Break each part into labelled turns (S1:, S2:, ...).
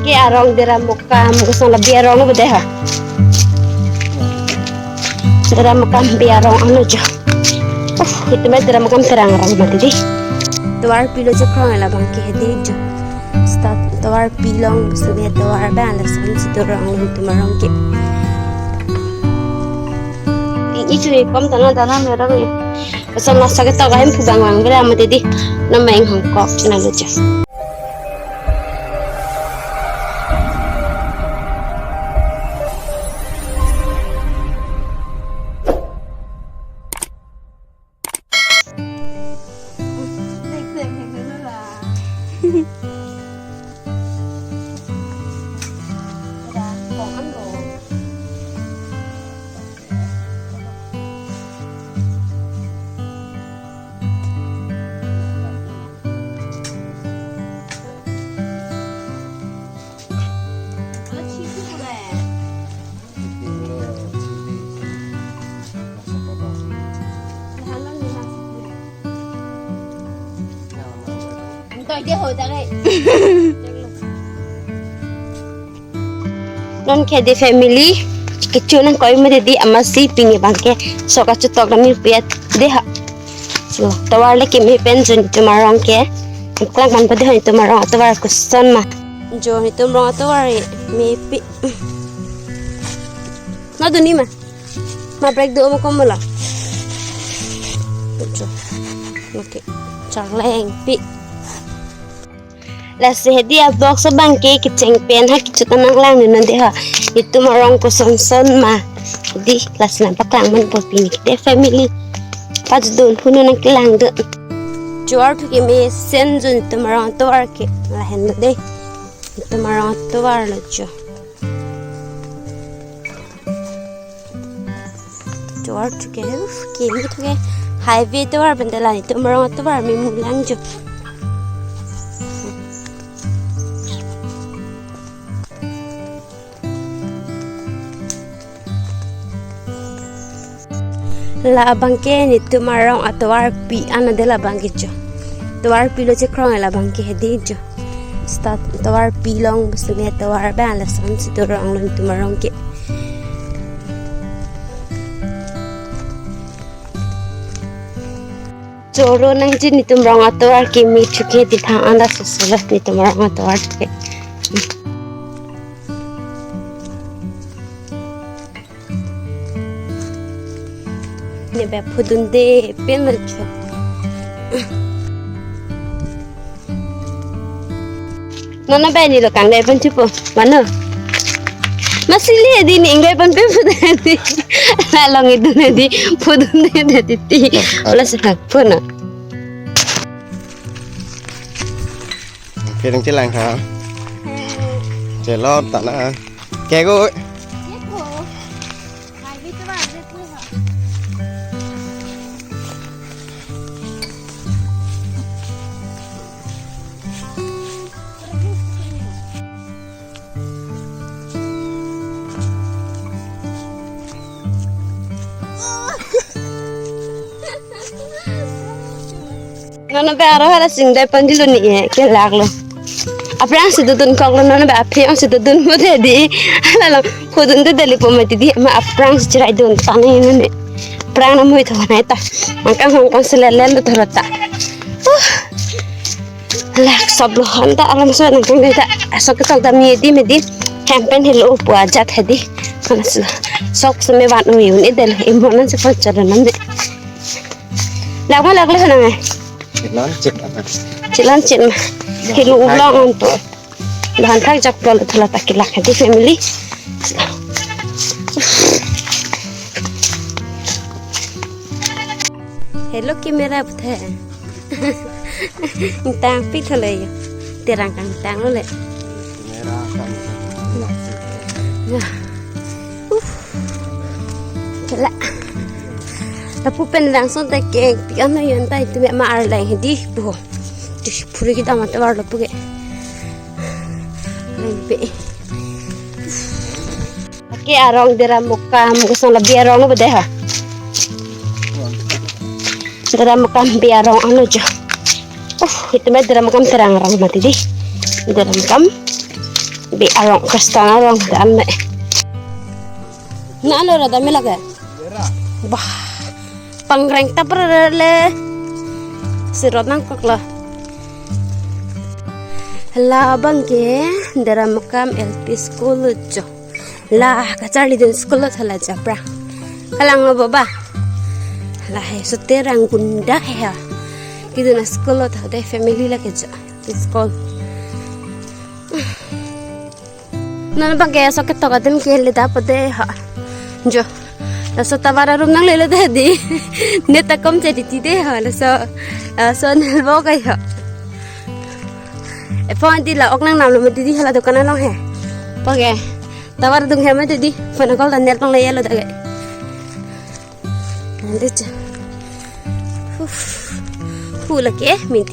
S1: Ki arong dira mukam gusto lebih arong lo bede ha. Dira mukam bi arong anu jo. Itu mah dira mukam terang arong mati di. Tuar pilo jo krong la bang ki hedi jo. Start tuar pilong sudah tuar ban la sam si dorong itu marong ki. Ini cuy kom tanah merah ni. Pasal masa kita kaim pugang wang bela mati di. Nama yang Hongkong cina lo jo. Non kede family kecil nang kau mesti di amasi pingi bangke so kacu tok kami piat deha so tawar lagi mi pension itu marong ke iklan kan pada itu marong tawar kuson mah jo itu marong tawar mi pi na duni mah ma break do mo komula jo oke charleng pi Lasi hadiah box bangke kiceng pen ha kicu tanang lang ni nanti ha itu marong ko son mah jadi las nampak lang man po pini kita family pas don puno nang kilang de juar tu kami sen jun itu marong tuar ke lahen de itu marong tuar lo jo juar tu ke kami tu ke highway tuar bendalan itu marong tuar mi mulang jo la bangke ni tumarong atwar pi ana de la bangke jo tuar pi lo che krong la bangke hedi jo start tuar pi long besme tuar ban la sam si turong lo tumarong ke joro nang jin ni tumarong atwar ke mi chuke di thang anda susula ni tumarong atwar ke ni be phudun de pen cho nona be ni lo kang dai pan chupo mana masili di ni ngai pan pe phudun di la long itu di phudun de de ti ola sa phuna
S2: cái đằng trên làng hả trẻ lo tận à kẻ cô
S1: nona be aro hala sing dai pan dilu ni ke lag lo aprang se dudun kok lo nona be apri ang se dudun mo de di hala khudun de deli po mati di ma aprang se chirai dun tani ni prang na moi thona ta mangkang hong kang se lel lo thorata lak sab lo handa alam so nang kang da asok tok da mi di campaign hello pu ajat hedi kana sok se me wan no yun idel imon se fa chara nan de lag lo hana ngai
S2: nó chụp
S1: chị lan chị thì lũ lo on to dan thak jak pol thala takilak hadi family hello camera buthe tang pi thale terang kang tang lo le kala tapi pen langsung tak ke pian no yon tai tu ma ar lai hedi bu tu puri kita mata war lo puge be ke arong dira mukam gusto lebih arong lo bede ha dira mukam bi arong anu jo itu mah dira mukam terang arong mati di dira mukam Be arong kastana arong dame. Na ano ra dame lagi? Bah, pangreng ta perle. Sirot nang kokla. La bangke dara makam LP school jo. La kacali din school thala japra. Kalang no baba. La he soterang gunda he. Kidu na school thade family la ke jo. School. Nana bangke soket to kadin ke le da pade ha. Jo. La so tabara rum nang le de di. Neta kom che di de ha la so nal bo kai ha. Phone di la ok nang nam lo di hala dukan nang he. Page. Tawar dung he ma di. Phone call dan net nang le yelo da ge. Nanti cha. Hula ke minti.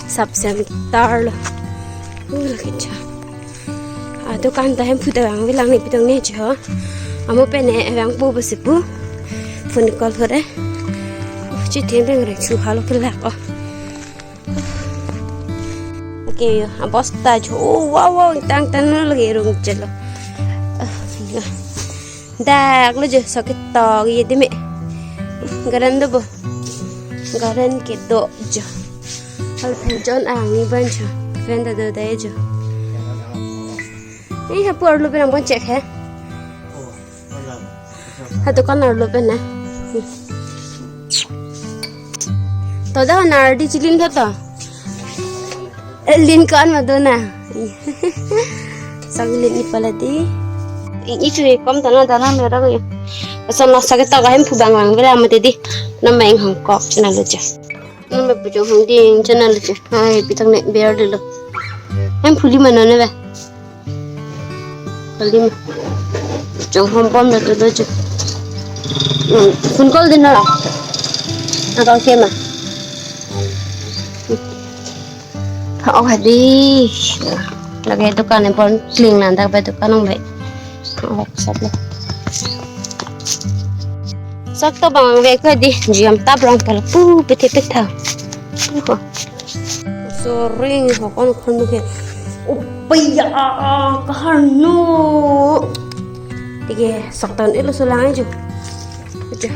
S1: Sabse mi tar lo. Hula ke cha. Dukan ta hem puta ang bilang ni pitong ni cha. Amo pe ne ang pu basipu. Phone call kore. Chi thêm beng re chu halo ke la ko. Okay, abos ta jo. Wow, tang tan lagi rung chelo. Dak lo je sakit to ye de me. Garan do bo. Garan ke do jo. Hal jon ang ni ban jo. Friend do da jo. Ni ha por lo ben bon check he. Ha to kan lo ben na. To da na di chilin ka to. Lincoln Madonna. Saglit ni pala di. Itu kom tanah merah ko. Asal nasa kita kahim pubang lang bila mati di. Nama yang Hongkok channel aja. Nama pujo Hongding channel aja. Hai pitang nek biar dulu. Em puli mana ne ba? Puli mah. Jong Hongkong dah dulu aja. Phone call din na. Atau kema. Oh hadi, lagi dukan yang pun clean lah, tak betul kan orang baik. Oh sabla. Sakto bang baik hadi, jam tabrang kalau pu peti petau. Sorry, hakon ke. Upaya kahanu. Tiga sakton itu sulang aja. Aja.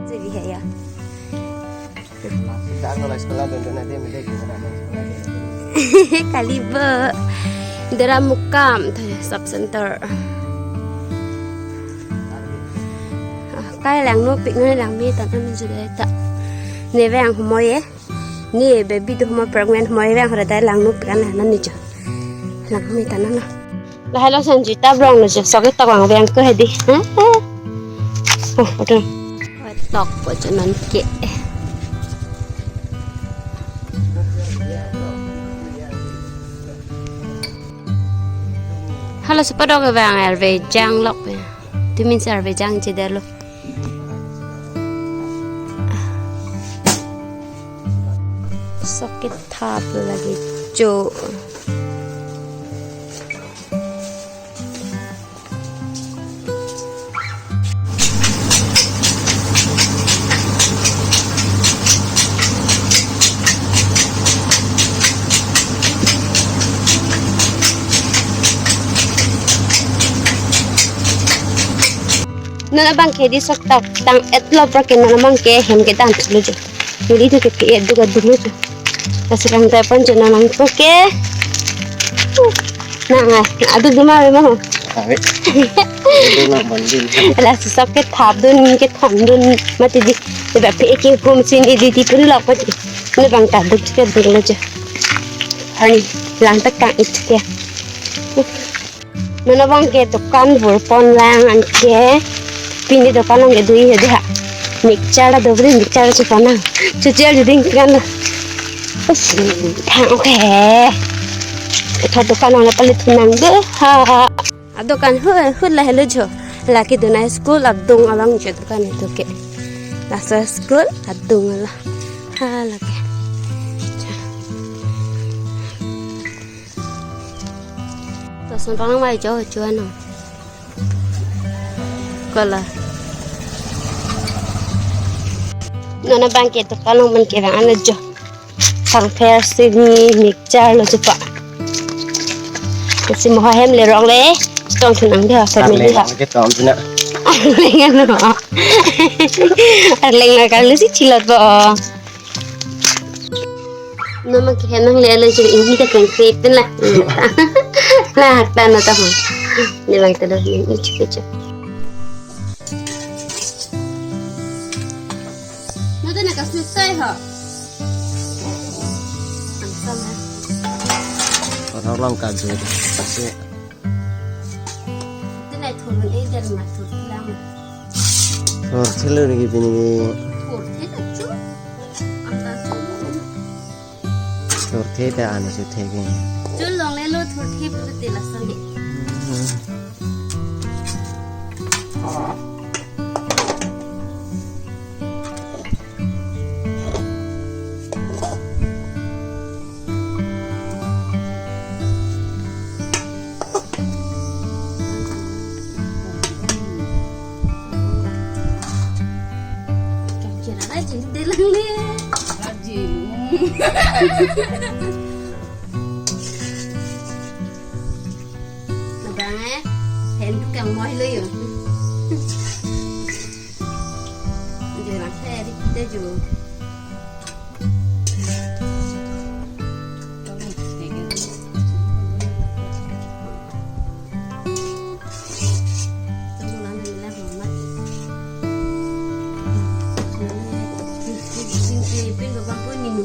S1: Jadi ya. Kaliber dara mukam sub center cái làng nó bị người làng mi tận mình chưa đấy tạ nè vàng hôm nay nè baby tôi hôm nay pregnant hôm nay vàng hồi đấy làng nó bị cái này nó nè chứ làng mi tận nó là hai lần sang chỉ ta rong rồi chứ sau cái tao bằng vàng cứ hay đi hả ở đây tóc của cho nó kệ. Halo sepeda ke bang RV jang lok ya. Tu min RV jang cedar lo. Soket tap lagi jo. Nana bang ke di sok tak tang etlo praken nana bang ke hem ke dan chlo jo jadi tu ke edu ga dulu jo asirang ta pan jana nang ko ke na adu duma me mo
S2: Awe. Itu nak banding.
S1: la sok ke thap dun ke thon dun mati di ba pe ke home sin di pun lok pa ji ne bang ta duk ke dulu jo hani lang tak ka it ke nana bang ke dukan bur pon lang an ke pini dukan lang ke dui he ha mixer do bri mixer chu pana chu che ju ding kan thang oke tha dukan lang palit nang de ha dukan hu la hello jo la ki duna school adung alang je dukan itu ke la school adung ala ha la ke to son rong mai jo chu ano kala nana bangke to kalong man ke bang ano jo sang fair sini mixer lo chupa สิมอแฮมเลยร้องเลยต้องทุนังเด้อ family ค่ะ
S2: cái tóm thế nè
S1: Lengan no. Lengan kalau sih cilat bo. Nama kenang lele jadi ini tak konkret lah. Lah tanah tahu. Ni bang tahu ni cuci. Nanti nak kasih saya ha. Sama.
S2: Orang orang kaji pasti
S1: Này thổi mình ấy dần mà thổi lắm
S2: rồi thế lừa cái bên này
S1: thổi thế là chút ăn ta chút
S2: rồi thế ta ăn sẽ thế cái
S1: chút lòng lên lốt thổi thế bây giờ là sao vậy Rajin dia lang ni. Rajin. Nabang hen tukang moi lu yo. Dia nak saya kita ju.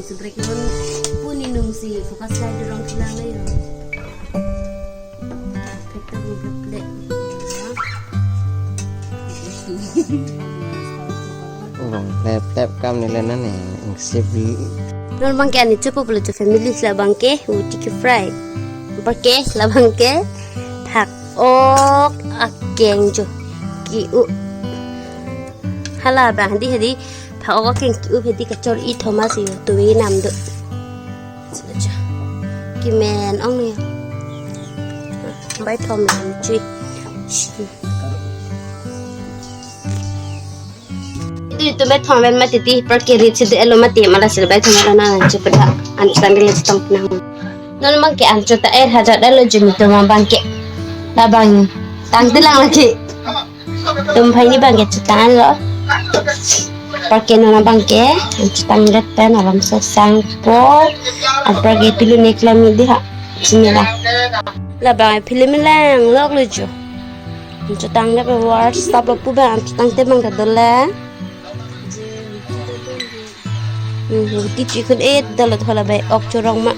S1: Sebrek pun inung si fokus saya dorong tulang lagi. Kita buka plek.
S2: Orang lep cam ni lah nane sip
S1: Non bangke ni cukup boleh tu family lah bangke uti ke fry. Bangke lah bangke thak ok akeng jo ki u hala bang hadi thảo có kênh cứu về đi cả cho ít Thomas gì tụi nằm được kì mèn ông này bái thom làm truy tụi bái thom bên mà titi perkiri chỉ để lo mà tiệm mà là sẽ bái thom là na chụp được anh sang đi lên tông nào nó mang cái anh cho ta er hajar dah lo jumi tu mang bangke lah bang tang telang lagi tumpai ni bangke cetan lo Pakai nona bangke, cutang pen alam sesang po, apa gitu lu nek lami dia, sini lah. Lah bang film lang, log lucu. Cutang dah war, stop apa bang, cutang te bang kadola. Ti cikun dalat hala bay ok corong mak.